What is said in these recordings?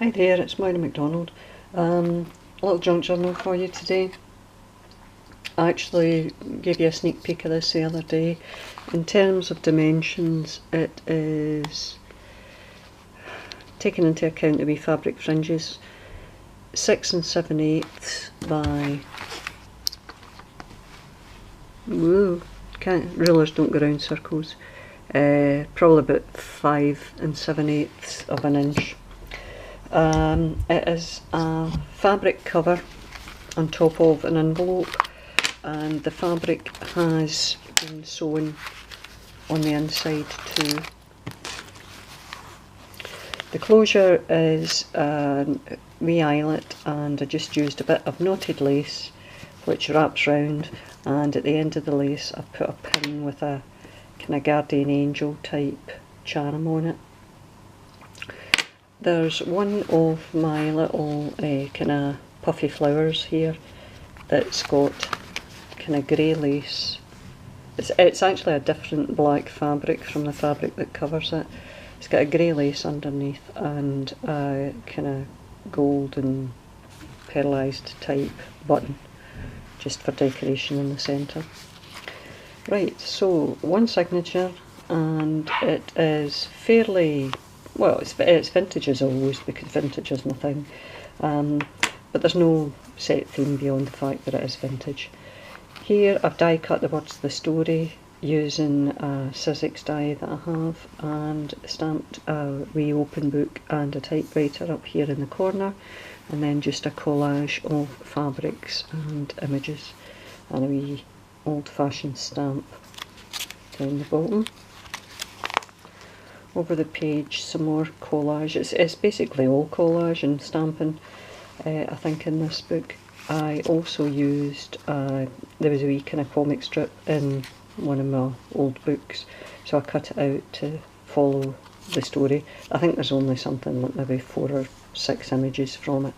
Hi there, it's Moira McDonald. A little junk journal for you today. I actually gave you a sneak peek of this the other day. In terms of dimensions, it is, taking into account the wee fabric fringes, 6 7/8 by, rulers don't go round circles, probably about 5 7/8 of an inch. It is a fabric cover on top of an envelope, and the fabric has been sewn on the inside too. The closure is a wee eyelet, and I just used a bit of knotted lace which wraps round, and at the end of the lace I've put a pin with a kind of guardian angel type charm on it. There's one of my little kind of puffy flowers here that's got kind of grey lace. It's actually a different black fabric from the fabric that covers it. It's got a grey lace underneath and a kind of gold and pearlised type button, just for decoration in the centre. Right, so one signature, and it is fairly, well, it's vintage as always, because vintage is my thing, but there's no set theme beyond the fact that it is vintage. Here I've die cut the words of the story using a Sizzix die that I have, and stamped a wee open book and a typewriter up here in the corner, and then just a collage of fabrics and images, and a wee old-fashioned stamp down the bottom. Over the page, some more collage. It's basically all collage and stamping, I think, in this book. I also used, there was a wee kind of comic strip in one of my old books, so I cut it out to follow the story. I think there's only something like maybe 4 or 6 images from it.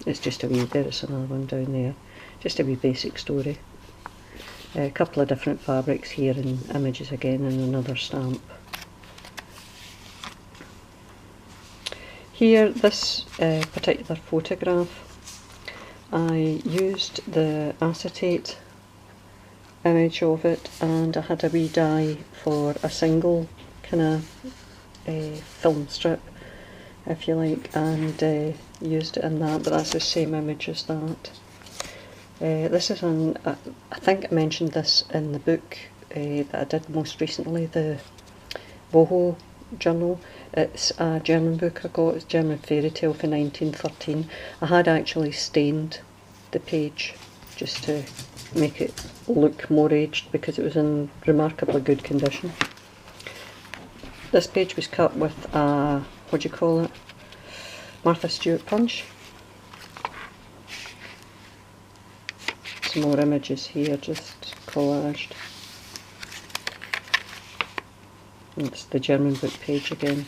It's just a wee, there's another one down there, just a wee basic story. A couple of different fabrics here and images again, and another stamp. Here, this particular photograph, I used the acetate image of it, and I had a wee die for a single kind of film strip, if you like, and used it in that, but that's the same image as that. This is I think I mentioned this in the book that I did most recently, the Boho journal. It's a German book I got, it's German fairy tale for 1913. I had actually stained the page just to make it look more aged, because it was in remarkably good condition. This page was cut with a, what do you call it, Martha Stewart punch. Some more images here, just collaged. It's the German book page again.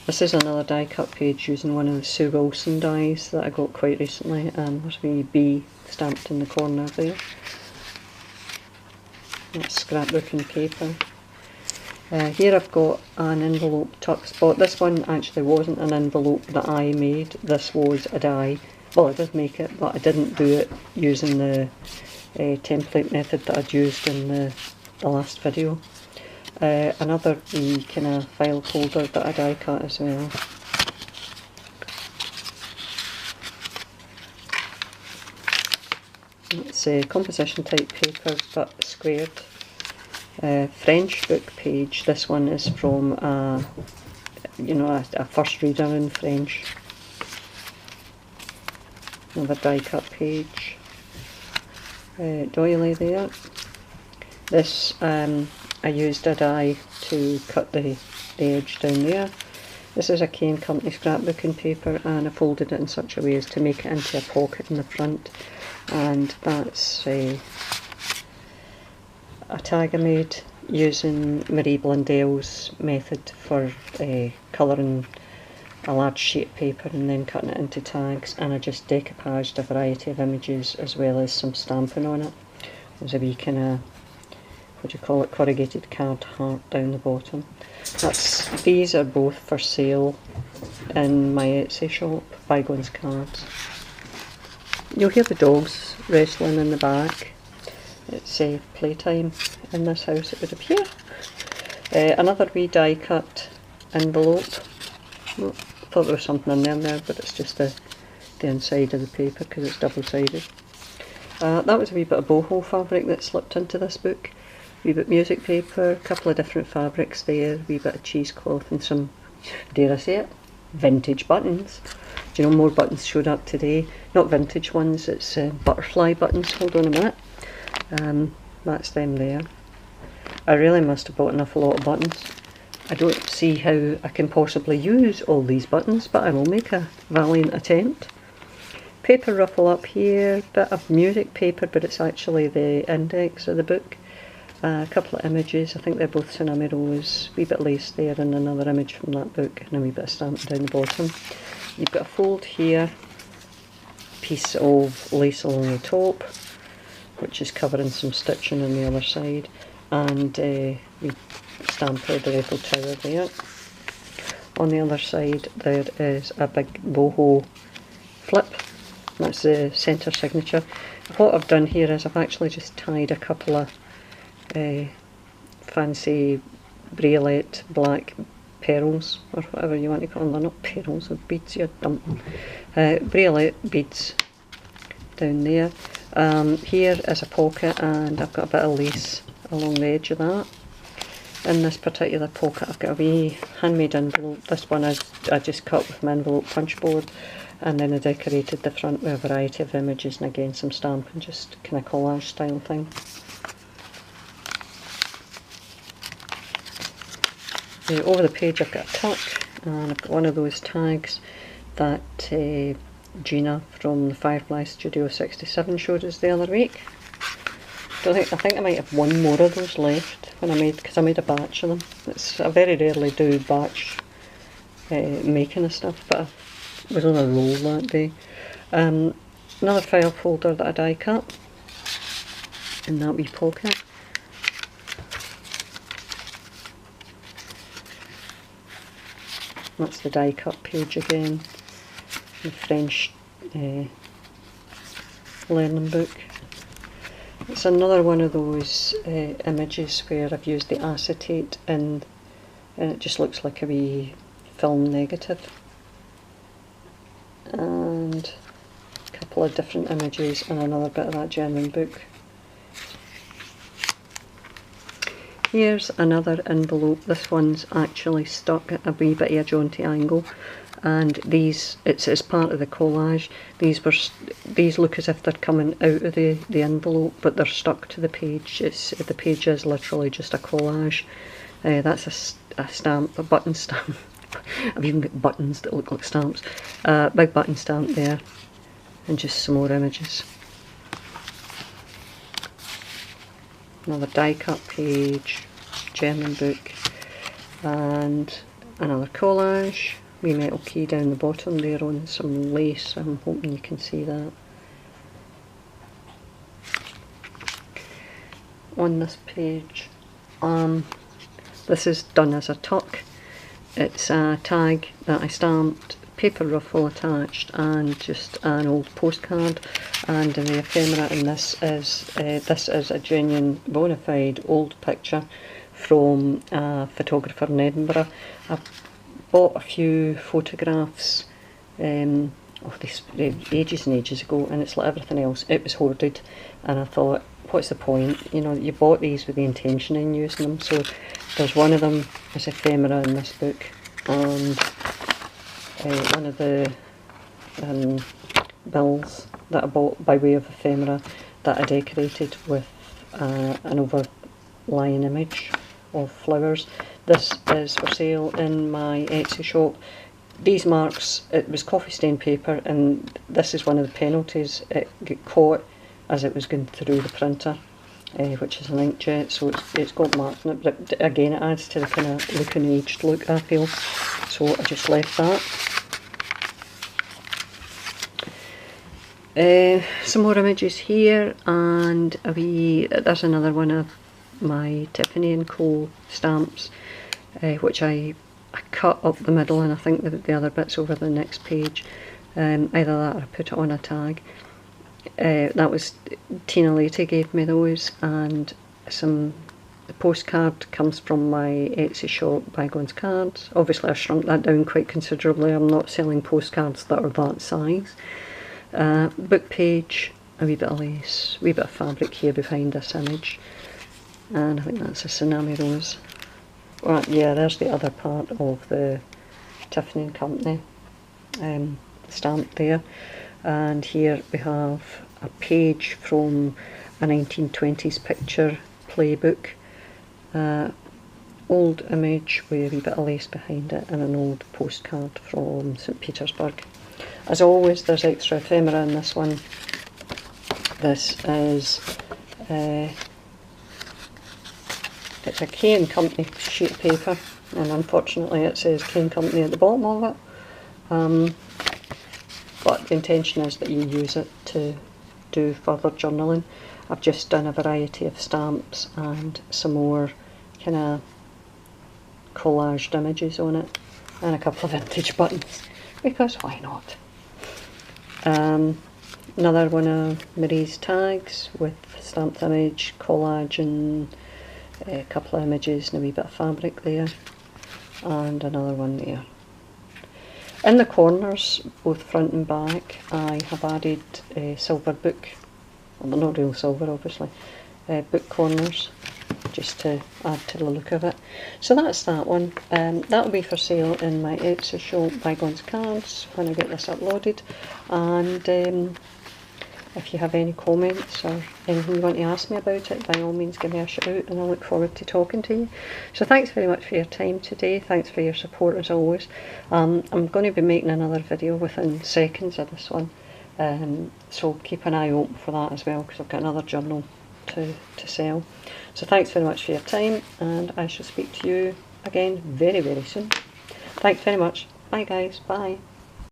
This is another die cut page using one of the Sue Wilson dies that I got quite recently, and there's a wee bee stamped in the corner there. That's scrapbooking paper. Here I've got an envelope tuck spot. This one actually wasn't an envelope that I made, this was a die. Well, I did make it, but I didn't do it using the template method that I'd used in the last video. Another wee kind of file holder that I die cut as well. It's a composition type paper but squared. French book page. This one is from a first reader in French. Another die cut page. Doily there. This I used a die to cut the edge down there. This is a Kane Company scrapbooking paper, and I folded it in such a way as to make it into a pocket in the front, and that's a tag I made using Marie Blundell's method for colouring a large sheet of paper and then cutting it into tags, and I just decoupaged a variety of images as well as some stamping on it. There's a wee kind of what do you call it, corrugated card heart down the bottom. These are both for sale in my Etsy shop, Bygones Cards. You'll hear the dogs wrestling in the back. It's playtime in this house, it would appear. Another wee die cut envelope. Well, thought there was something in there, but it's just the inside of the paper because it's double-sided. That was a wee bit of boho fabric that slipped into this book. A wee bit of music paper, a couple of different fabrics there, a wee bit of cheesecloth and some, dare I say it, vintage buttons. Do you know, more buttons showed up today. Not vintage ones, it's butterfly buttons. Hold on a minute. That's them there. I really must have bought an awful lot of buttons. I don't see how I can possibly use all these buttons, but I will make a valiant attempt. Paper ruffle up here, bit of music paper, but it's actually the index of the book. A couple of images, I think they're both Tsunami Rose, a wee bit of lace there and another image from that book, and a wee bit of stamp down the bottom. You've got a fold here, piece of lace along the top, which is covering some stitching on the other side, and we stamp of the Eiffel Tower there. On the other side there is a big boho flip, that's the centre signature. What I've done here is I've actually just tied a couple of fancy bralette black pearls, or whatever you want to call them. They're not pearls, they're beads, you're dumping. Bralette beads down there. Here is a pocket, and I've got a bit of lace along the edge of that. In this particular pocket I've got a wee handmade envelope. This one I just cut with my envelope punch board, and then I decorated the front with a variety of images and again some stamping, just kind of collage style thing. Over the page I've got a tuck, and I've got one of those tags that Gina from the Firefly Studio 67 showed us the other week. I think I might have one more of those left because I made a batch of them. I very rarely do batch making of stuff, but I was on a roll that day. Another file folder that I die cut in that wee pocket. That's the die cut page again, the French learning book. It's another one of those images where I've used the acetate and it just looks like a wee film negative. And a couple of different images and another bit of that German book. Here's another envelope. This one's actually stuck at a wee bit of a jaunty angle, and these, it's part of the collage. These look as if they're coming out of the envelope, but they're stuck to the page. The page is literally just a collage. That's a stamp, a button stamp. I've even got buttons that look like stamps. Big button stamp there, and just some more images. Another die cut page, German book, and another collage. Wee metal key down the bottom there on some lace. I'm hoping you can see that. On this page, this is done as a tuck. It's a tag that I stamped, paper ruffle attached, and just an old postcard, and the ephemera in this is a genuine bona fide old picture from a photographer in Edinburgh. I bought a few photographs ages and ages ago, and it's like everything else, it was hoarded, and I thought, what's the point? You know, you bought these with the intention in using them. So there's one of them as ephemera in this book, and one of the bills that I bought by way of ephemera that I decorated with an overlying image of flowers. This is for sale in my Etsy shop. These marks, it was coffee stain paper, and this is one of the penalties. It got caught as it was going through the printer, which is an inkjet, so it's got marks in it, but again it adds to the kind of looking aged look, I feel, so I just left that. Some more images here, and there's another one of my Tiffany & Co stamps, which I cut up the middle, and I think the other bits over the next page. Either that or I put it on a tag. That was Tina Lady gave me those, and the postcard comes from my Etsy shop, Bygones Cards. Obviously I shrunk that down quite considerably. I'm not selling postcards that are that size. Book page, a wee bit of lace, a wee bit of fabric here behind this image, and I think that's a Tsunami Rose. Well, yeah, there's the other part of the Tiffany & Company stamp there. And here we have a page from a 1920s picture playbook, old image with a wee bit of lace behind it, and an old postcard from St. Petersburg. As always, there's extra ephemera in this one. This is it's a K & Company sheet of paper, and unfortunately it says K & Company at the bottom of it. But the intention is that you use it to do further journaling. I've just done a variety of stamps and some more kind of collaged images on it, and a couple of vintage buttons, because why not? Another one of Marie's tags with stamped image, collage, and a couple of images and a wee bit of fabric there, and another one there. In the corners, both front and back, I have added silver book, well they're not real silver obviously, book corners, just to add to the look of it. So that's that one. That'll be for sale in my Etsy shop, Bygones Cards, when I get this uploaded. And if you have any comments or anything you want to ask me about it, by all means give me a shout, and I look forward to talking to you. So thanks very much for your time today. Thanks for your support as always. I'm going to be making another video within seconds of this one, so keep an eye open for that as well, because I've got another journal to sell. So thanks very much for your time, and I shall speak to you again very, very soon. Thanks very much. Bye guys. Bye.